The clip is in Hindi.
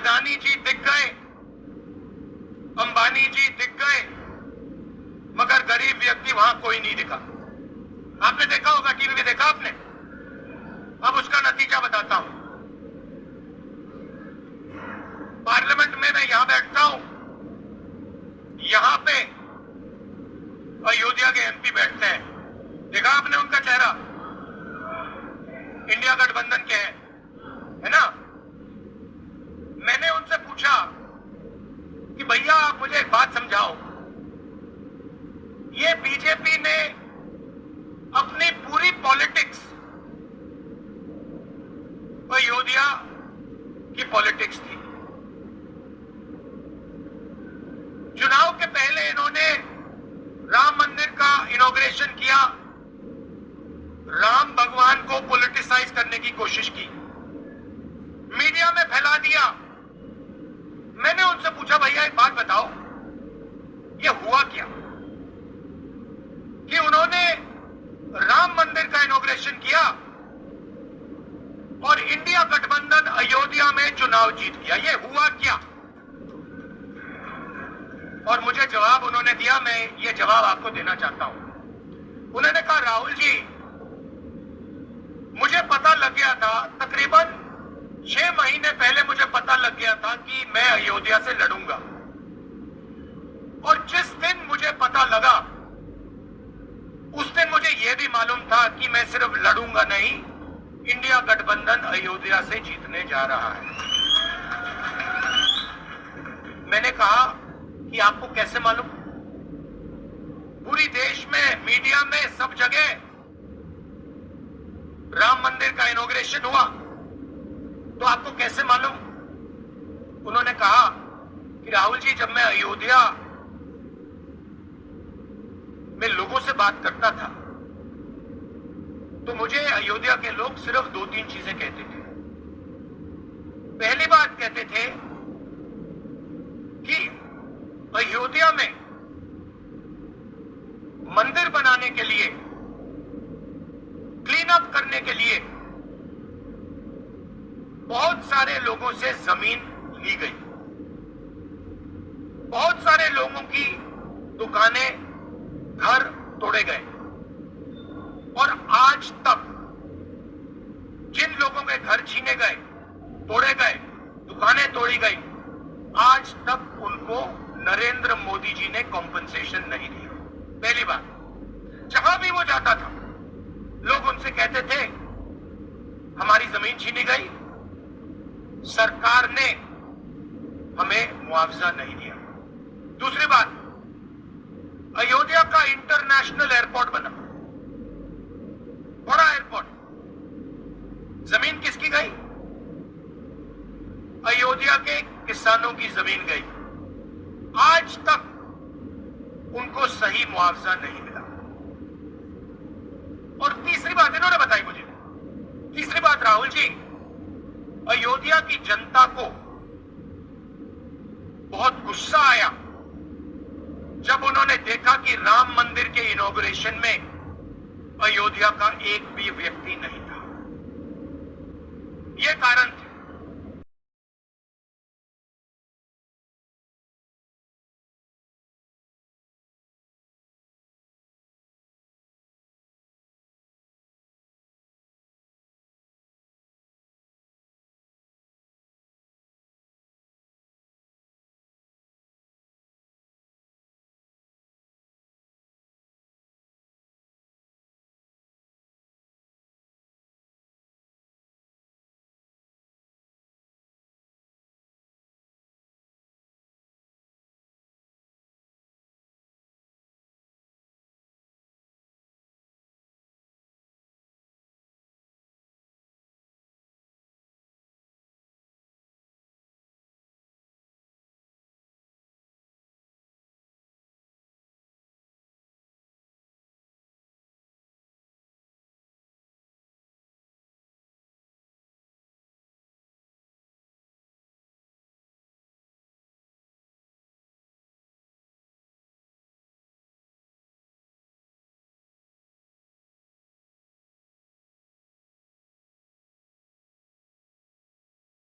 अदानी जी दिख गए, अंबानी जी दिख गए, मगर गरीब व्यक्ति वहां कोई नहीं दिखा। आपने देखा होगा, टीवी में देखा आपने। अब उसका नतीजा बताता हूं। पार्लियामेंट में मैं यहां बैठता हूं, यहां पे अयोध्या के एमपी बैठते हैं। देखा आपने उनका चेहरा, इंडिया गठबंधन के हैं, है ना। मैंने उनसे पूछा कि भैया आप मुझे एक बात समझाओ, ये बीजेपी ने अपनी पूरी पॉलिटिक्स अयोध्या की पॉलिटिक्स थी। चुनाव के पहले इन्होंने राम मंदिर का इनॉग्रेशन किया, राम भगवान को पॉलिटिसाइज करने की कोशिश की, मीडिया में फैला दिया। मैंने उनसे पूछा भैया एक बात बताओ, ये हुआ क्या कि उन्होंने राम मंदिर का इनॉग्रेशन किया और इंडिया गठबंधन अयोध्या में चुनाव जीत गया, ये हुआ क्या। और मुझे जवाब उन्होंने दिया, मैं ये जवाब आपको देना चाहता हूं। उन्होंने कहा राहुल जी, मुझे पता लग गया था, तकरीबन 6 महीने पहले मुझे पता लग गया था कि मैं अयोध्या से लड़ूंगा। और जिस दिन मुझे पता लगा उस दिन मुझे यह भी मालूम था कि मैं सिर्फ लड़ूंगा नहीं, इंडिया गठबंधन अयोध्या से जीतने जा रहा है। मैंने कहा कि आपको कैसे मालूम। पूरी देश में, मीडिया में, सब जगह राम मंदिर का इनॉग्रेशन हुआ, तो आपको कैसे मालूम। उन्होंने कहा कि राहुल जी, जब मैं अयोध्या में लोगों से बात करता था तो मुझे अयोध्या के लोग सिर्फ 2-3 चीजें कहते थे। पहली बात कहते थे कि अयोध्या में मंदिर बनाने के लिए, क्लीन अप करने के लिए बहुत सारे लोगों से जमीन ली गई, बहुत सारे लोगों की दुकानें, घर तोड़े गए। और आज तक जिन लोगों के घर छीने गए, तोड़े गए, दुकानें तोड़ी गई, आज तक उनको नरेंद्र मोदी जी ने कॉम्पनसेशन नहीं दिया। पहली बात, जहां भी वो जाता था लोग उनसे कहते थे हमारी जमीन छीनी गई, सरकार ने हमें मुआवजा नहीं दिया। दूसरी बात, अयोध्या का इंटरनेशनल एयरपोर्ट बना, बड़ा एयरपोर्ट, जमीन किसकी गई? अयोध्या के किसानों की जमीन गई। आज तक उनको सही मुआवजा नहीं मिला। और तीसरी बात इन्होंने बताई मुझे, तीसरी बात राहुल जी, अयोध्या की जनता को बहुत गुस्सा आया जब उन्होंने देखा कि राम मंदिर के इनॉग्रेशन में अयोध्या का एक भी व्यक्ति नहीं था। यह कारण